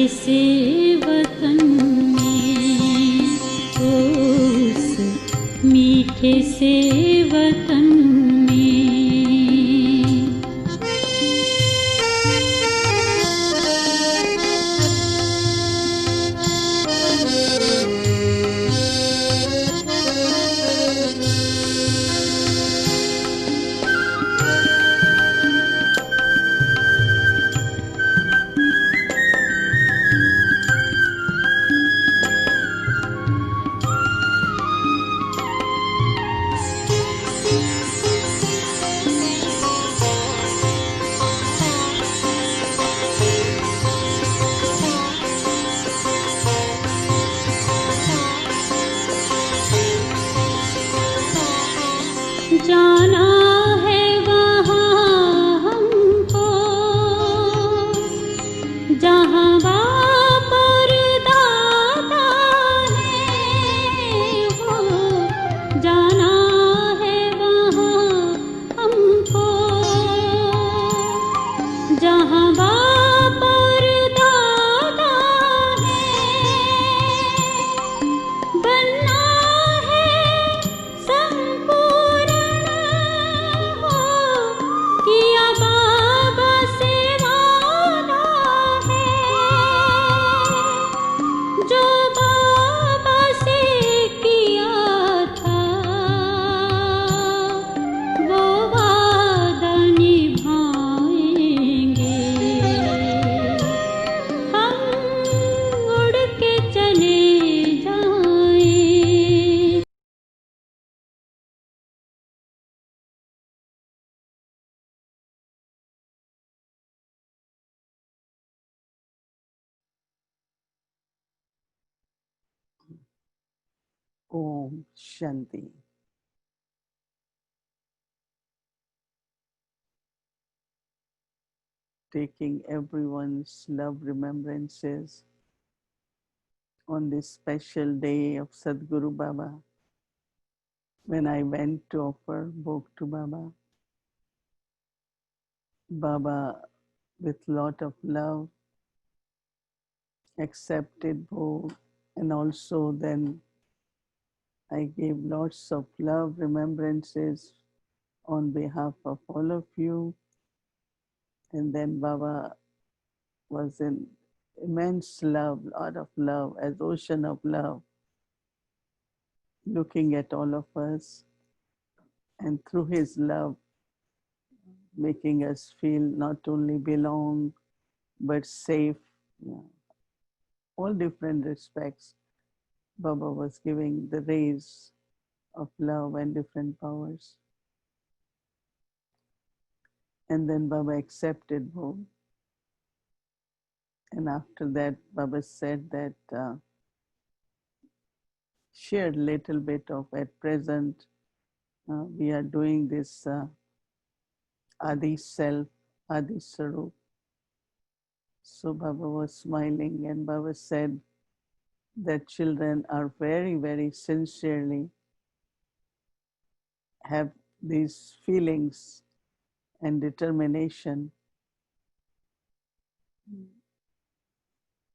से वतन में, उस मीठे से वतन में। जाना है वहाँ हमको, जहाँ बाप और दादा है वो। जाना है वहाँ हमको, जहाँ बाप और दादा है। बनना है संपूर्ण हो, किया बाबा से वादा है। जो बाबा से किया था, वो वादा निभाएंगे। हम उड़ के चले जाएं। Om Shanti. Taking everyone's love remembrances on this special day of Sadhguru Baba, when I went to offer bhog to Baba. Baba, with lot of love, accepted bhog, and also then I gave lots of love remembrances on behalf of all of you. And then Baba was in immense love, lot of love, as ocean of love, looking at all of us, and through his love, making us feel not only belong, but safe. Yeah. All different respects, Baba was giving the rays of love and different powers. And then Baba accepted bhog. And after that, Baba said that, shared little bit of at present, we are doing this Adi Self, Adi Sarup. So Baba was smiling, and Baba said that children are very, very sincerely have these feelings and determination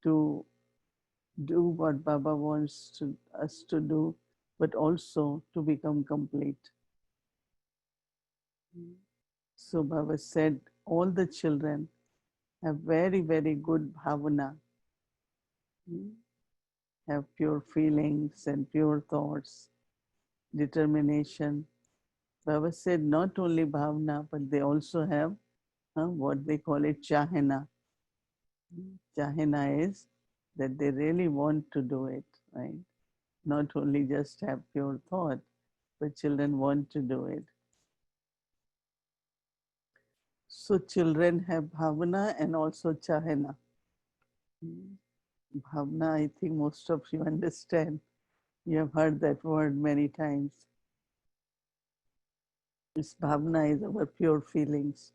to do what Baba wants us to do, but also to become complete. So Baba said all the children have very, very good bhavana, have pure feelings and pure thoughts, determination. Baba said not only bhavana, but they also have what they call it chahena. Chahena is that they really want to do it, right? Not only just have pure thought, but children want to do it. So children have bhavana and also chahena. Bhavana, I think most of you understand. You have heard that word many times. This bhavana is our pure feelings,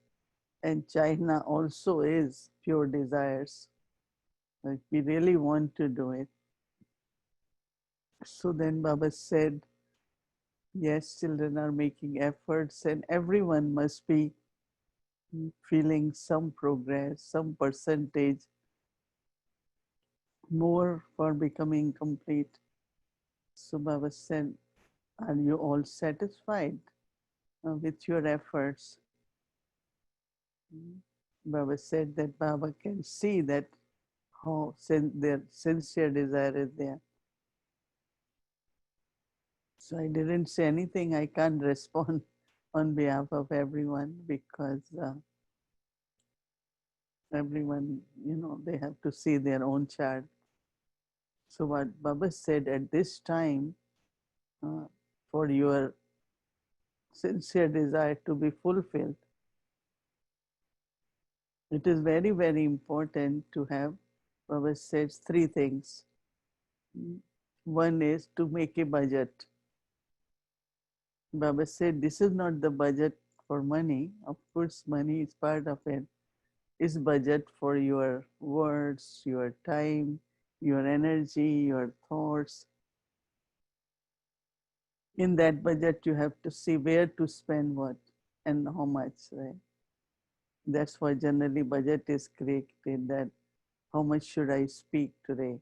and chahena also is pure desires. Like we really want to do it. So then Baba said, yes, children are making efforts, and everyone must be feeling some progress, some percentage more for becoming complete. So Baba said, are you all satisfied with your efforts? Mm. Baba said that Baba can see that how their sincere desire is there. So I didn't say anything. I can't respond on behalf of everyone because everyone, they have to see their own chart. So what Baba said at this time, uh, for your sincere desire to be fulfilled, it is very, very important to have, Baba says, three things. One is to make a budget. Baba said, this is not the budget for money. Of course, money is part of it. It's budget for your words, your time, your energy, your thoughts. In that budget, you have to see where to spend what and how much, right? That's why generally budget is created, that how much should I speak today?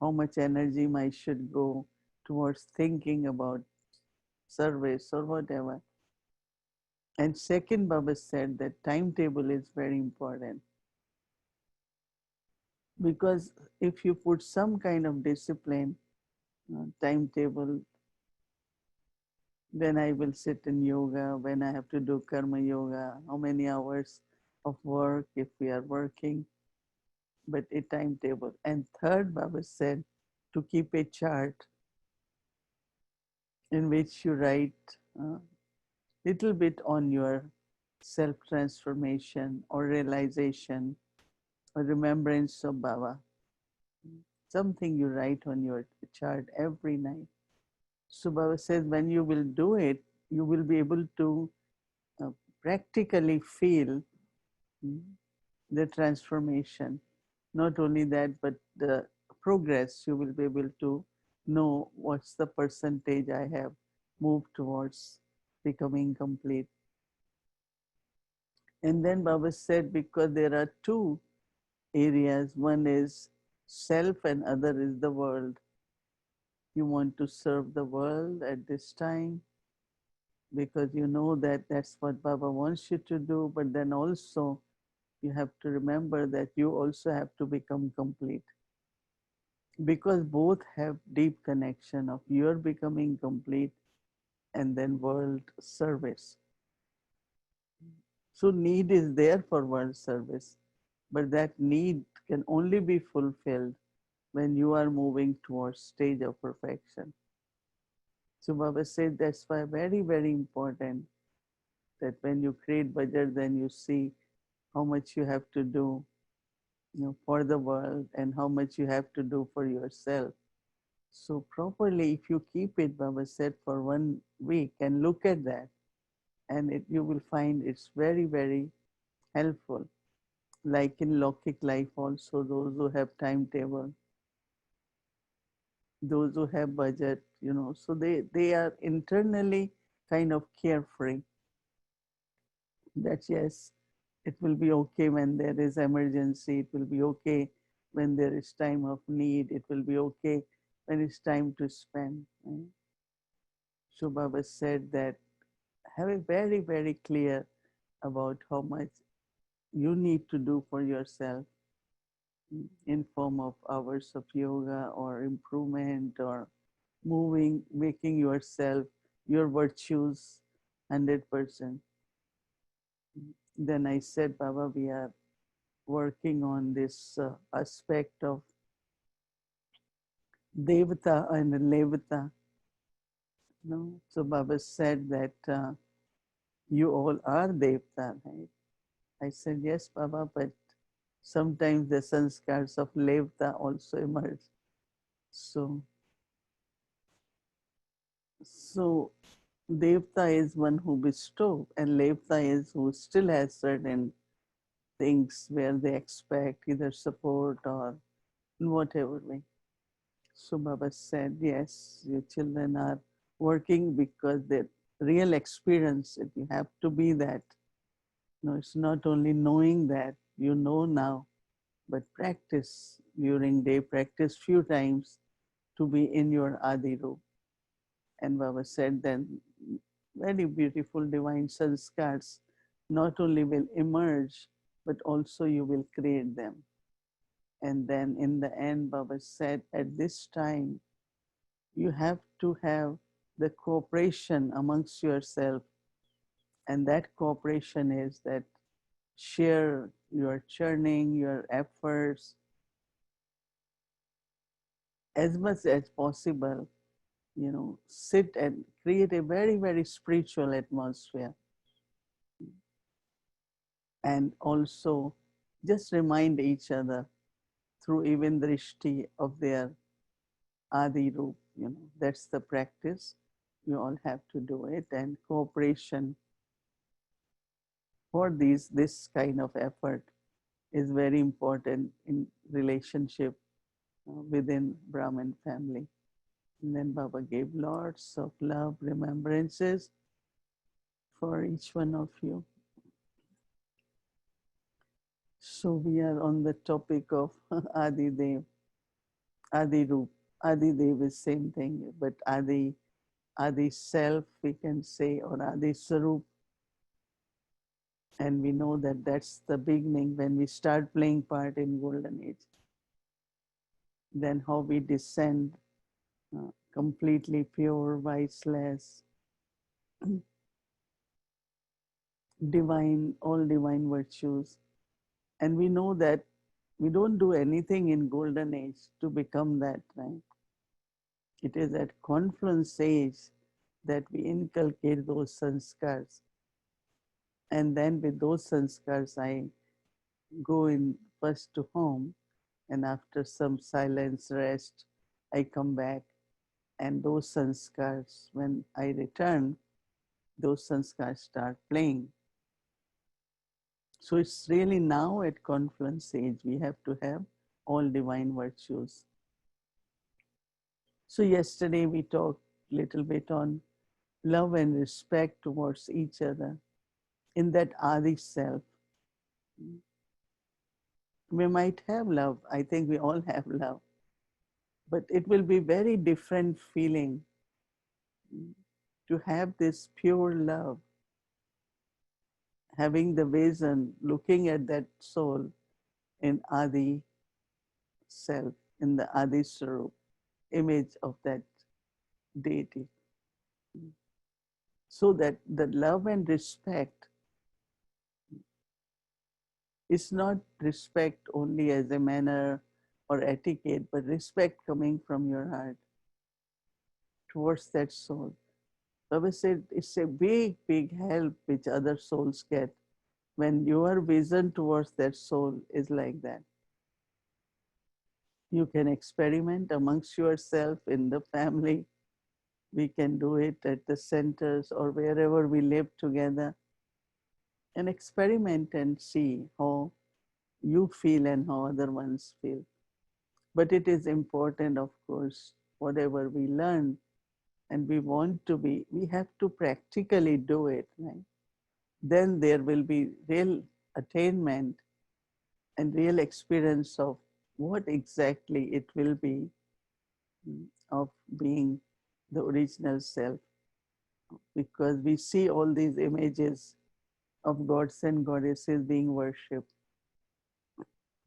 How much energy I should go towards thinking about service or whatever. And second, Baba said that timetable is very important, because if you put some kind of discipline, timetable, when I will sit in yoga, when I have to do karma yoga, how many hours of work if we are working, but a timetable. And third, Baba said to keep a chart in which you write little bit on your self transformation or realization or remembrance of Baba. Something you write on your chart every night. So Baba says when you will do it, you will be able to uh, practically feel mm, the transformation. Not only that, but the progress, you will be able to know what's the percentage I have moved towards becoming complete. And then Baba said, because there are two areas, one is self and other is the world. You want to serve the world at this time because you know that that's what Baba wants you to do, but then also you have to remember that you also have to become complete, because both have deep connection of your becoming complete and then world service. So need is there for world service, but that need can only be fulfilled when you are moving towards stage of perfection. So Baba said that's why very, very important that when you create budget, then you see how much you have to do, for the world and how much you have to do for yourself. So properly, if you keep it, Baba said, for 1 week and look at that, and you will find it's very, very helpful. Like in Lokik life also, those who have timetable, those who have budget, so they are internally kind of carefree that yes, it will be okay when there is emergency, it will be okay when there is time of need, it will be okay when it's time to spend. Right? So Baba said that have a very, very clear about how much you need to do for yourself in form of hours of yoga or improvement or moving, making yourself, your virtues 100%. Then I said, Baba, we are working on this aspect of Devata and Levata. No? So Baba said that you all are Devata, right? I said, yes, Baba, but sometimes the sanskars of Levta also emerge. So, so Devta is one who bestows, and Levta is who still has certain things where they expect either support or in whatever way. So Baba said, yes, your children are working because the real experience, it you have to be that. No, it's not only knowing that, you know now, but practice during day, practice few times to be in your Adi Rup. And Baba said then very beautiful divine sanskars not only will emerge, but also you will create them. And then in the end, Baba said, at this time, you have to have the cooperation amongst yourself. And that cooperation is that share your churning, your efforts as much as possible, sit and create a very, very spiritual atmosphere. And also just remind each other through even drishti of their Adi Rup. That's the practice. You all have to do it, and cooperation for this kind of effort is very important in relationship within Brahmin family. And then Baba gave lots of love remembrances for each one of you. So we are on the topic of Adi Dev, Adi Rup. Adi Dev is same thing, but Adi self we can say, or Adi Sarup. And we know that that's the beginning when we start playing part in Golden Age. Then how we descend completely pure, viceless, divine, all divine virtues. And we know that we don't do anything in Golden Age to become that, right? It is at confluence age that we inculcate those sanskars. And then with those sanskars, I go in first to home, and after some silence, rest, I come back. And those sanskars, when I return, those sanskars start playing. So it's really now at confluence age, we have to have all divine virtues. So yesterday we talked a little bit on love and respect towards each other in that Adi self. We might have love. I think we all have love. But it will be very different feeling to have this pure love, having the vision, looking at that soul in Adi self, in the Adi Swarup, image of that deity. So that the love and respect is not respect only as a manner or etiquette, but respect coming from your heart towards that soul. Baba said it's a big, big help which other souls get when your vision towards that soul is like that. You can experiment amongst yourself in the family. We can do it at the centers or wherever we live together and experiment and see how you feel and how other ones feel. But it is important, of course, whatever we learn and we want to be, we have to practically do it, right? Then there will be real attainment and real experience of what exactly it will be of being the original self. Because we see all these images of gods and goddesses being worshipped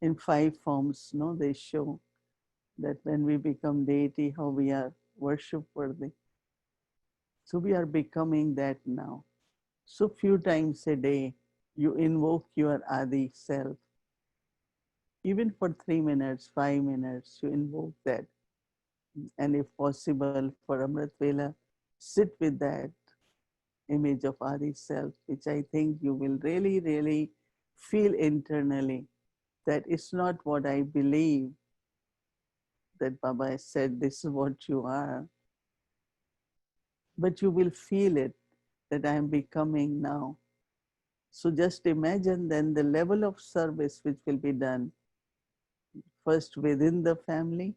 in five forms. No, they show that when we become deity, how we are worship worthy. So we are becoming that now. So few times a day, you invoke your Adi self. Even for 3 minutes, 5 minutes, you invoke that. And if possible, for Amrit Vela, sit with that image of Adi self, which I think you will really, really feel internally that it's not what I believe that Baba has said, this is what you are, but you will feel it that I am becoming now. So just imagine then the level of service which will be done first within the family,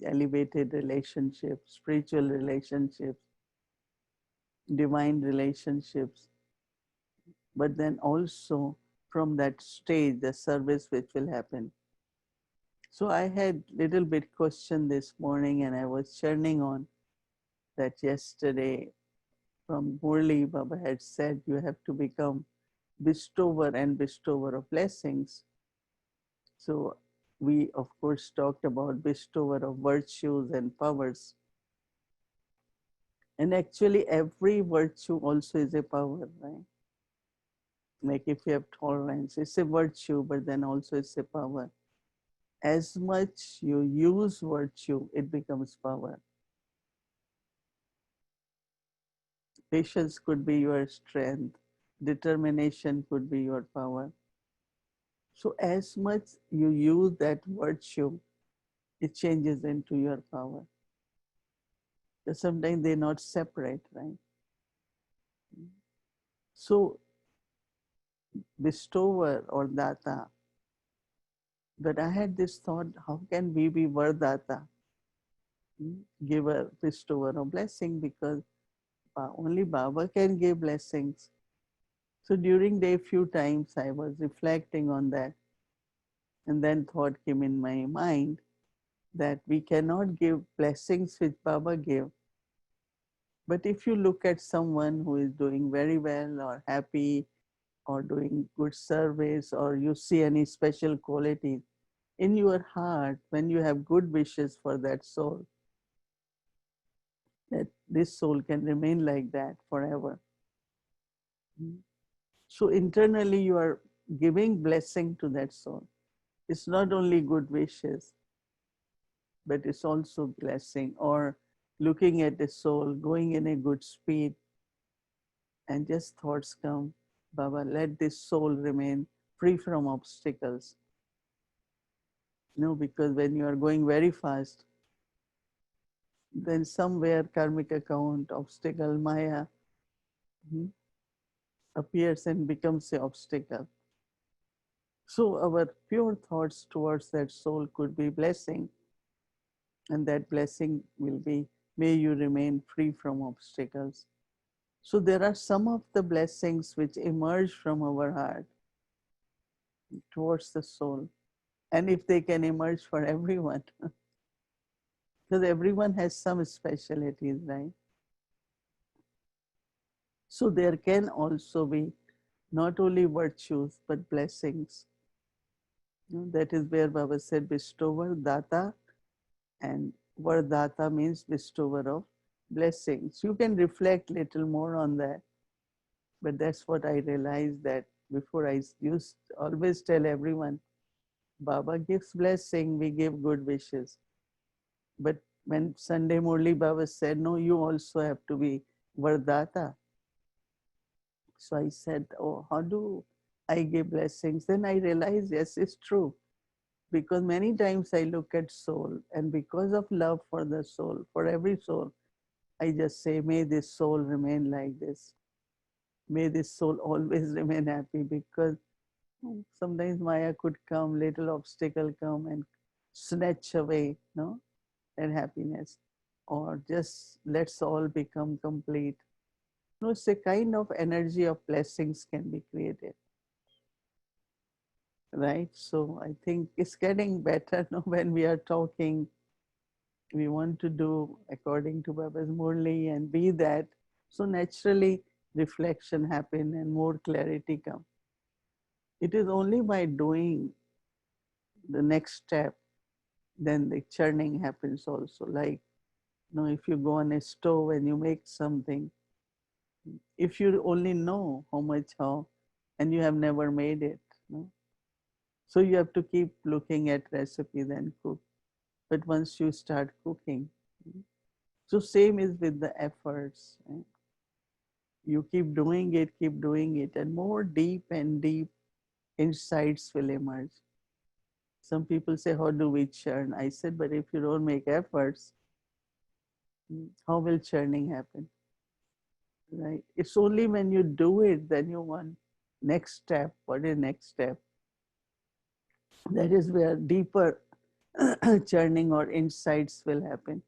elevated relationships, spiritual relationships, divine relationships, but then also from that stage, the service which will happen. So I had little bit question this morning, and I was churning on that yesterday from Murli Baba had said you have to become bestower and bestower of blessings. So we of course talked about bestower of virtues and powers. And actually every virtue also is a power, right? Like if you have tolerance, it's a virtue, but then also it's a power. As much you use virtue, it becomes power. Patience could be your strength. Determination could be your power. So as much you use that virtue, it changes into your power. Because sometimes they're not separate, right? So bestower or data. But I had this thought, how can we be vardata? Giver, bestower of blessing, because only Baba can give blessings. So during the few times I was reflecting on that, and then thought came in my mind that we cannot give blessings which Baba gave. But if you look at someone who is doing very well or happy or doing good service, or you see any special qualities in your heart, when you have good wishes for that soul, that this soul can remain like that forever. So internally you are giving blessing to that soul. It's not only good wishes, but it's also blessing, or looking at the soul going in a good speed, and just thoughts come, Baba, let this soul remain free from obstacles. Because when you are going very fast, then somewhere karmic account, obstacle, Maya appears and becomes an obstacle. So our pure thoughts towards that soul could be blessing, and that blessing will be, may you remain free from obstacles. So there are some of the blessings which emerge from our heart towards the soul. And if they can emerge for everyone, because everyone has some specialties, right? So there can also be not only virtues, but blessings. That is where Baba said bestower, data, and vardata means bestower of blessings. You can reflect little more on that, but that's what I realized, that before I used always tell everyone, Baba gives blessing, we give good wishes. But when Sunday Murli Baba said, no, you also have to be vardata. So I said, oh, how do I give blessings? Then I realized, yes, it's true. Because many times I look at soul, and because of love for the soul, for every soul, I just say, may this soul remain like this. May this soul always remain happy, because sometimes Maya could come, little obstacle come and snatch away, that happiness. Or just let's all become complete. It's a kind of energy of blessings can be created. Right? So I think it's getting better when we are talking. We want to do according to Baba's Murli and be that. So naturally reflection happen and more clarity come. It is only by doing the next step, then the churning happens also. Like, if you go on a stove and you make something, if you only know how, and you have never made it, so you have to keep looking at recipe, then cook. But once you start cooking, so same is with the efforts. Right? You keep doing it, and more deep and deep insights will emerge. Some people say, how do we churn? I said, but if you don't make efforts, how will churning happen? Right? It's only when you do it, then you want next step. What is next step? That is where deeper churning or insights will happen.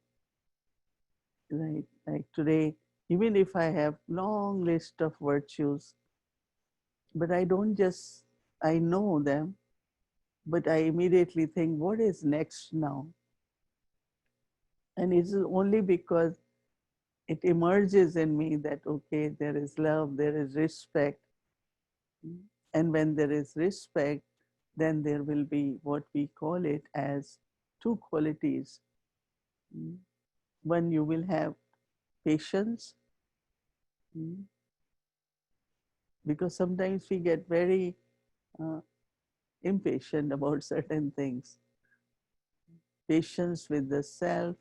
Right? Like today, even if I have long list of virtues, but I don't just I know them, but I immediately think, what is next now? And it's only because it emerges in me that, okay, there is love, there is respect. And when there is respect, then there will be what we call it as two qualities. One, you will have patience, because sometimes we get very uh, impatient about certain things. Patience with the self,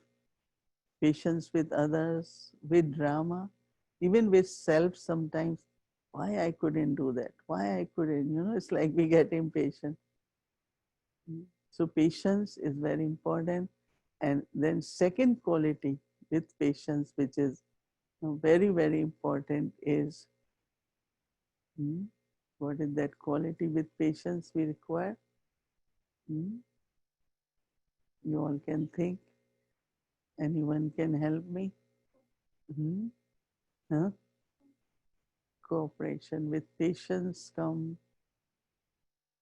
patience with others, with drama, even with self sometimes. Why I couldn't do that? Why I couldn't? It's like we get impatient. So patience is very important. And then second quality with patience, which is very, very important, is what is that quality with patience we require? You all can think. Anyone can help me? Hmm? Huh? Cooperation. With patience come.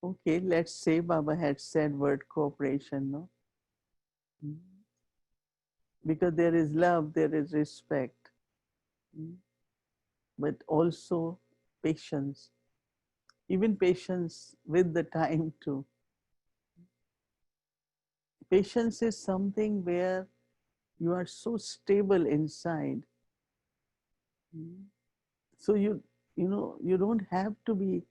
Okay, let's say Baba had said word cooperation, no? Because there is love, there is respect, but also patience. Even patience with the time too. Patience is something where you are so stable inside. So you don't have to be,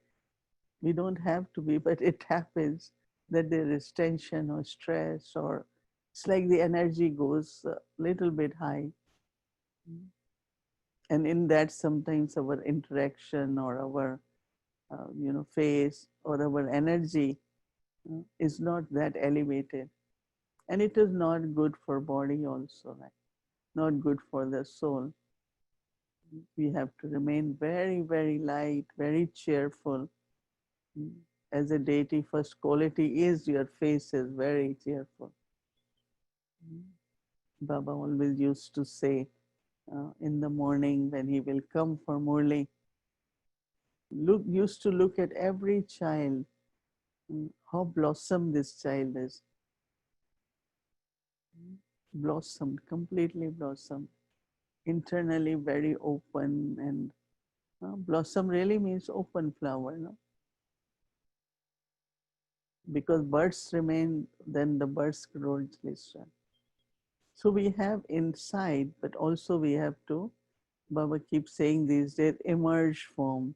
we don't have to be, but it happens that there is tension or stress, or it's like the energy goes a little bit high. And in that, sometimes our interaction or our face or our energy is not that elevated. And it is not good for body also, right? Not good for the soul. We have to remain very, very light, very cheerful. As a deity, first quality is your face is very cheerful. Baba always used to say in the morning when he will come for Murli, used to look at every child, how blossom this child is. Blossomed, completely blossomed. Internally very open, and blossom really means open flower, no? Because birds remain, then the birds grow listen. So we have inside, but also we have to, Baba keeps saying these days, emerge form.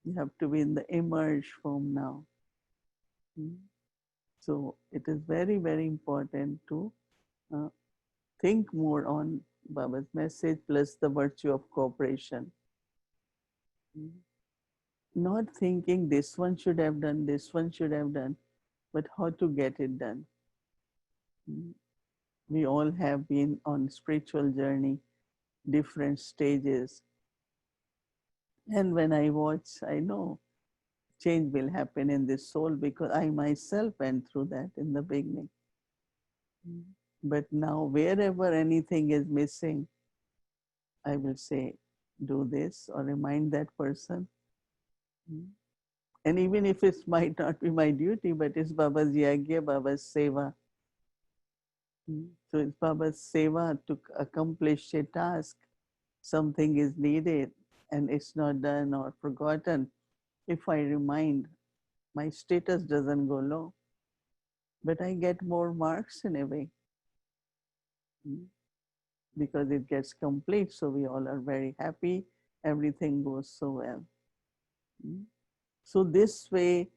You have to be in the emerge form now. So it is very, very important to uh, think more on Baba's message plus the virtue of cooperation. Not thinking this one should have done, this one should have done, but how to get it done. We all have been on spiritual journey, different stages. And when I watch, I know change will happen in this soul because I myself went through that in the beginning. But now, wherever anything is missing, I will say, do this or remind that person. And even if it might not be my duty, but it's Baba's yagya, Baba's seva. So it's Baba's seva to accomplish a task. Something is needed and it's not done or forgotten. If I remind, my status doesn't go low, but I get more marks in a way because it gets complete. So we all are very happy. Everything goes so well. So this way,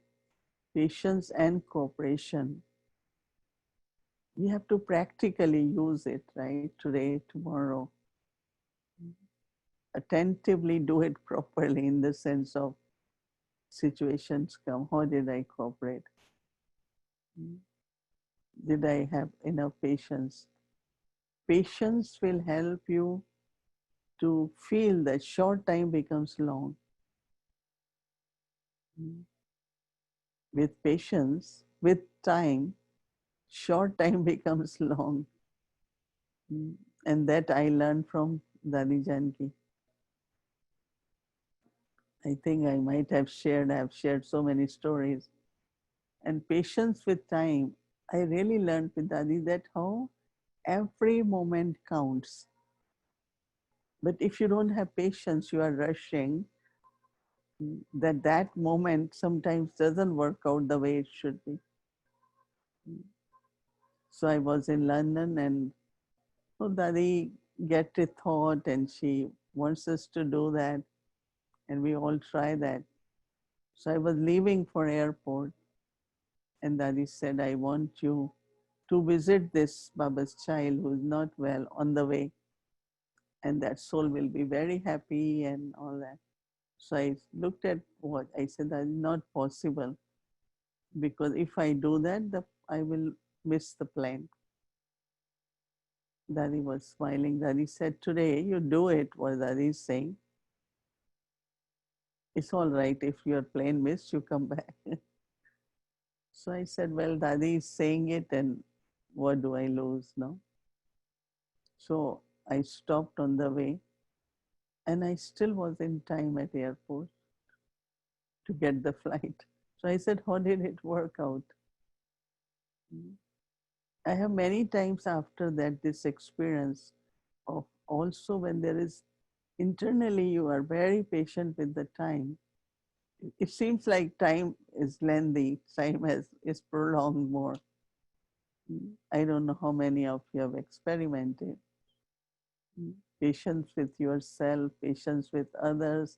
patience and cooperation, we have to practically use it, right? Today, tomorrow. Attentively do it properly in the sense of situations come. How did I cooperate? Did I have enough patience? Patience will help you to feel that short time becomes long. With patience, with time, short time becomes long. And that I learned from Dadi Janki. I think I might have shared, I have shared so many stories. And patience with time, I really learned with Dadi that how every moment counts. But if you don't have patience, you are rushing, that moment sometimes doesn't work out the way it should be. So I was in London and oh, Dadi get a thought and she wants us to do that and we all try that. So I was leaving for airport and Dadi said, I want you to visit this Baba's child who is not well on the way and that soul will be very happy and all that. So I looked at what I said, that is not possible because if I do that, I will miss the plane. Daddy was smiling. Daddy said, today you do it, what Daddy is saying. It's all right. If your plane missed, you come back. So I said, well, Daddy is saying it and what do I lose, no? So I stopped on the way and I still was in time at airport to get the flight. So I said, how did it work out? I have many times after that this experience of also when there is internally you are very patient with the time. It seems like time is lengthy, time is prolonged more. I don't know how many of you have experimented. Patience with yourself, patience with others,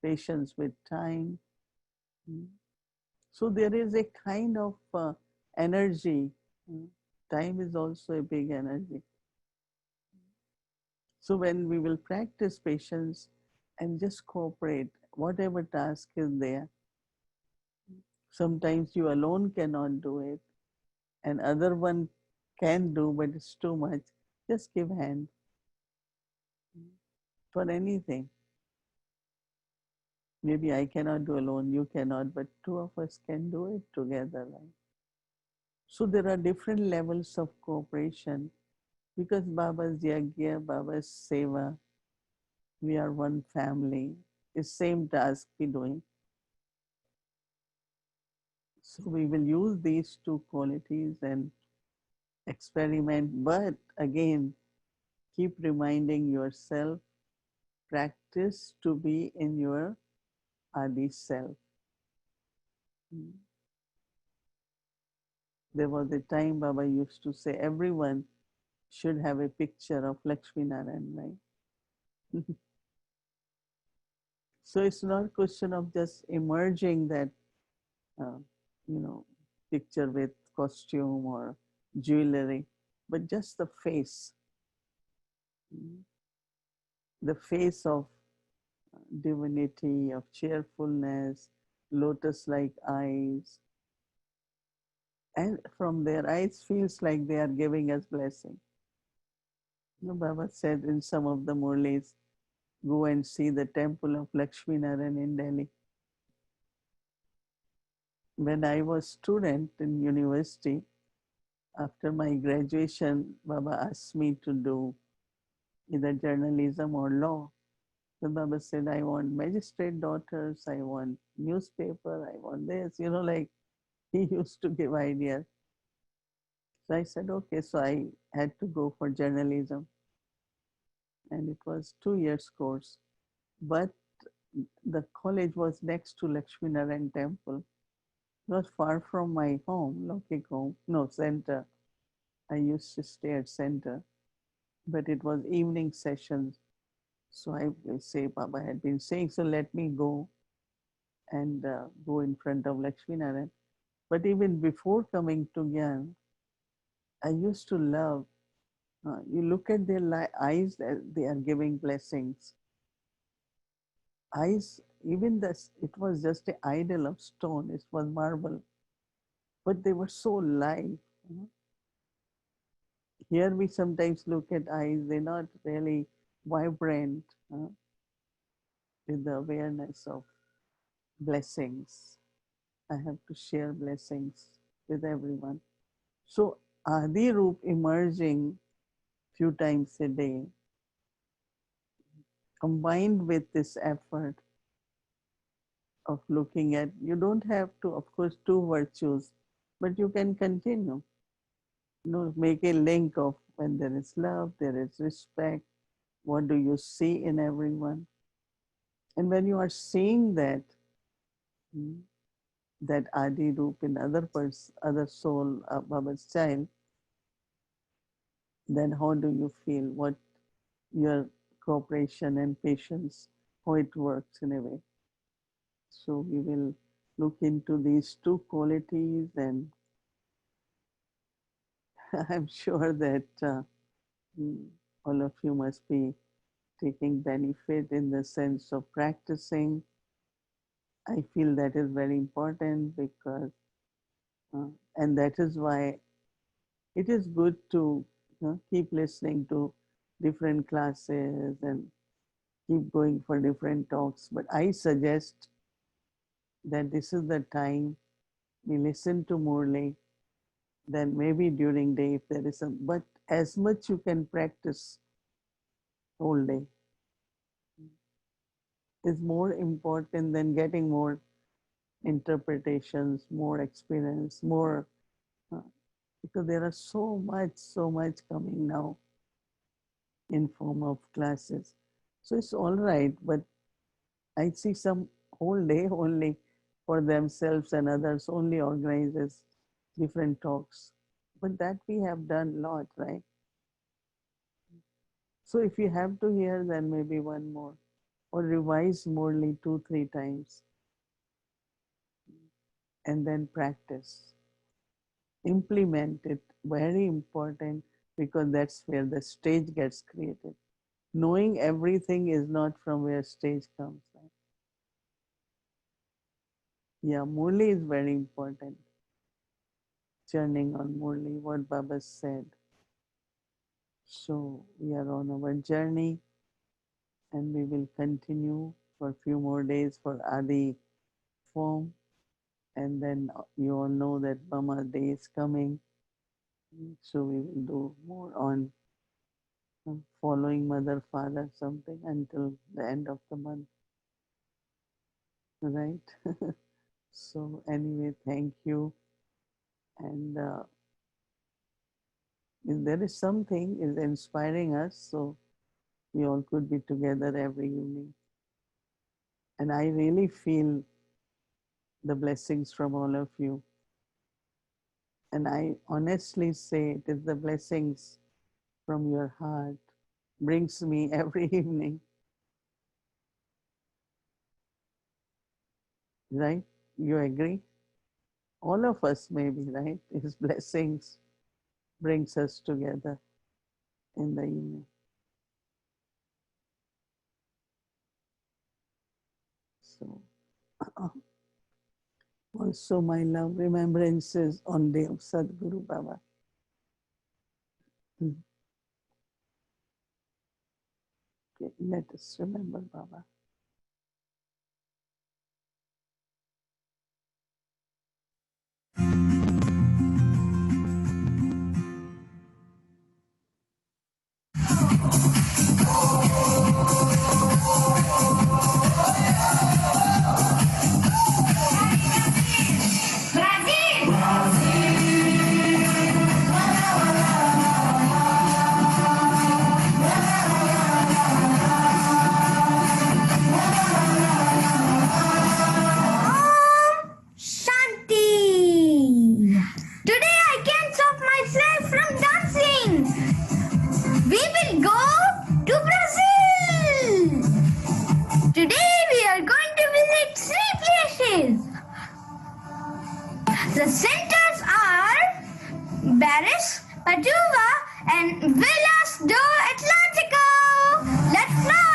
patience with time. So there is a kind of energy. Time is also a big energy. So when we will practice patience and just cooperate, whatever task is there, sometimes you alone cannot do it, and other one can do, but it's too much. Just give hand for anything. Maybe I cannot do alone, you cannot, but two of us can do it together. Right? So there are different levels of cooperation because Baba's Yagya, Baba's Seva, we are one family. The same task we doing. So we will use these two qualities and experiment, but again, keep reminding yourself, practice to be in your Adi self. There was a time Baba used to say everyone should have a picture of Lakshmi Narayan, right? So it's not a question of just emerging that, uh, you know, picture with costume or jewelry, but just the face of divinity, of cheerfulness, lotus like eyes. And from their eyes feels like they are giving us blessing. You know, Baba said in some of the Murlis, go and see the temple of Lakshmi Narayan in Delhi. When I was student in university, after my graduation, Baba asked me to do either journalism or law. So Baba said, I want magistrate daughters, I want newspaper, I want this, you know, like he used to give ideas. So I said, okay, so I had to go for journalism. And it was 2 years course. But the college was next to Lakshmi Narayan temple. It was far from my home, Lokik home, no, center. I used to stay at center, but it was evening sessions. So I say, Baba had been saying, so let me go and go in front of Lakshmi Narayan. But even before coming to Gyan, I used to love, you look at their eyes, they are giving blessings. Eyes, even this, it was just an idol of stone, it was marble, but they were so live. Here we sometimes look at eyes, they're not really vibrant with the awareness of blessings. I have to share blessings with everyone. So Adi Roop emerging few times a day, combined with this effort, of looking at, you don't have to, of course, two virtues, but you can continue. Make a link of when there is love, there is respect. What do you see in everyone? And when you are seeing that, mm, that Adi Roop in other soul of Baba's child, then how do you feel? What your cooperation and patience, how it works in a way. So we will look into these two qualities, and I'm sure that mm, all of you must be taking benefit in the sense of practicing. I feel that is very important because, uh, and that is why it is good to keep listening to different classes and keep going for different talks. But I suggest that this is the time we listen to Murli, then maybe during day if there is some, but as much you can practice whole day is more important than getting more interpretations, more experience, more, uh, because there are so much coming now in form of classes. So it's all right, but I see some whole day only for themselves and others only organizes different talks. But that we have done a lot, right? So if you have to hear, then maybe one more or revise morely 2, 3 times and then practice. Implement it, very important, because that's where the stage gets created. Knowing everything is not from where stage comes. Right? Yeah, Murli is very important. Churning on Murli, what Baba said. So we are on our journey and we will continue for a few more days for Adi form. And then you all know that Mama Day is coming. So we will do more on following Mother, Father, something until the end of the month. Right? So anyway, thank you. And if there is something is inspiring us, so we all could be together every evening. And I really feel the blessings from all of you. And I honestly say it is the blessings from your heart brings me every evening, right? You agree? All of us maybe, right? His blessings brings us together in the evening. So also my love remembrances on day of Sadhguru Baba. Okay, let us remember Baba. Shanti! Today I can't stop myself from dancing! We will go to Brazil! Today we are going to visit 3 places. The centers are Paris, Padua, and Villas do Atlantico! Let's fly!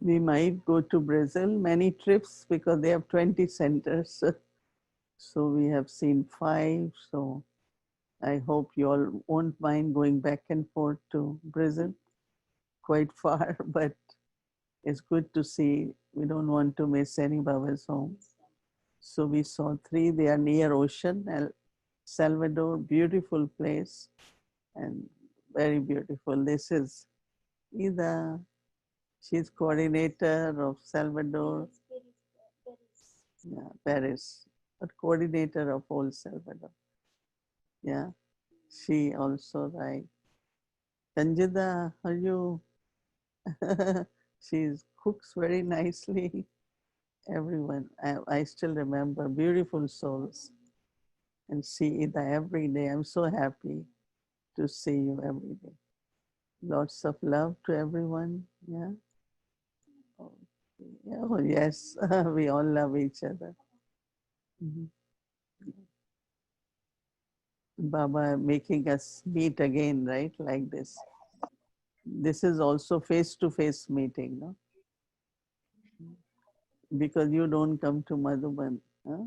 We might go to Brazil, many trips because they have 20 centers. So we have seen 5. So I hope you all won't mind going back and forth to Brazil. Quite far, but it's good to see. We don't want to miss any Baba's home. So we saw 3. They are near ocean. El Salvador, beautiful place and very beautiful. This is Ida. She's coordinator of Salvador. Yeah, Paris, but coordinator of whole Salvador. Yeah, she also right. Sanjida, are you? She cooks very nicely. Everyone, I still remember beautiful souls and see Ida every day. I'm so happy to see you every day. Lots of love to everyone. Yeah. Okay. Oh, yes, we all love each other. Mhm. Baba making us meet again, right? Like this. This is also face-to-face meeting, no? Because you don't come to Madhuban. Huh?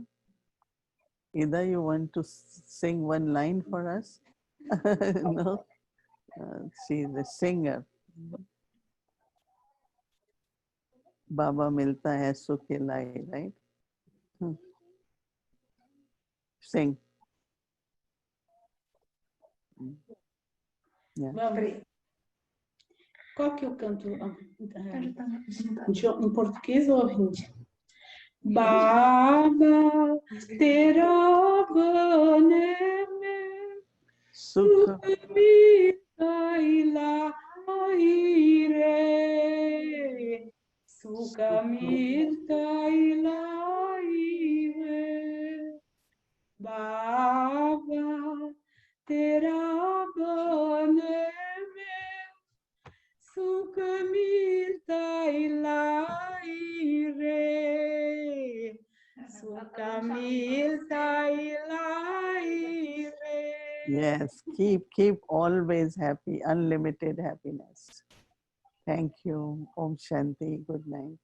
Either you want to sing one line for us? No, she's a singer. Baba milta hai so khilai, right? Hmm. Sing. Yeah. Peraí. Qual que eu canto em português ou hindi? Baba, tera bane mein Sukha. sukh milta ilahi re. Sukh milta ilahi re. Baba, tera bane mein sukh milta ilahi re. Sukh milta ilahi re. Yes, keep always happy, unlimited happiness. Thank you. Om Shanti. Good night.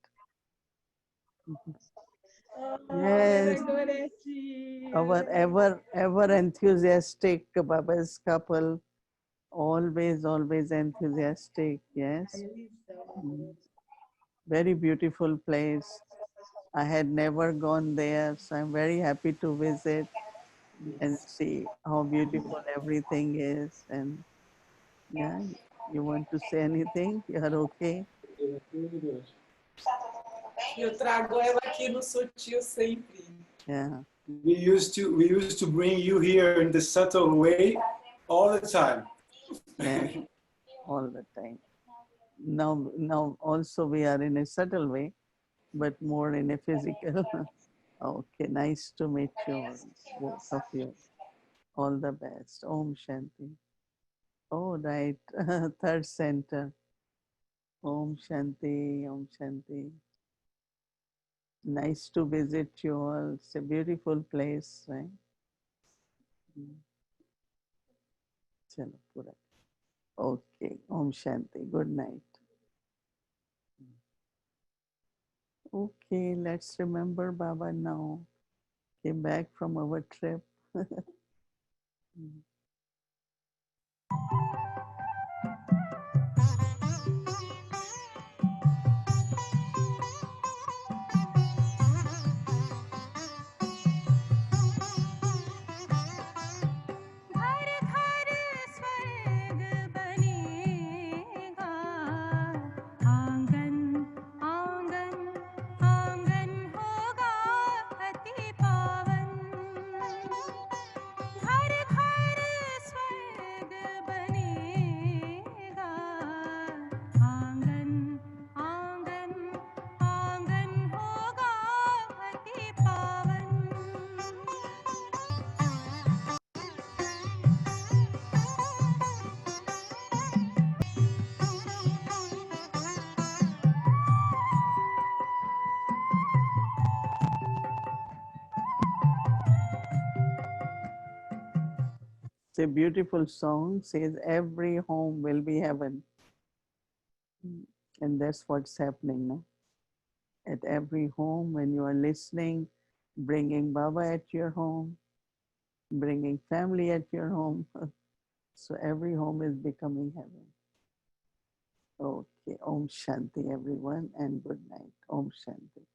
Yes, our ever enthusiastic Baba's couple, always enthusiastic. Yes. Mm. Very beautiful place. I had never gone there, so I'm very happy to visit and see how beautiful everything is. And yeah, you want to say anything? You're okay? Eu trago ela aqui no Sutil sempre. Yeah. We used to bring you here in the subtle way all the time. Yeah. All the time. Now also we are in a subtle way, but more in a physical. Okay, nice to meet you, both of you. All the best. Om Shanti. Oh, right. Third center. Om Shanti. Om Shanti. Nice to visit you all. It's a beautiful place, right? Chalo, pura. Okay. Om Shanti. Good night. Okay, let's remember Baba now. Came back from our trip. घर घर स्वर्ग बनेगा आंगन आंगन आंगन होगा अति पावन घर घर स्वर्ग बनेगा आंगन आंगन आंगन होगा अति पावन It's a beautiful song, says every home will be heaven. And that's what's happening now. At every home, when you are listening, bringing Baba at your home, bringing family at your home. So every home is becoming heaven. Okay, Om Shanti, everyone, and good night. Om Shanti.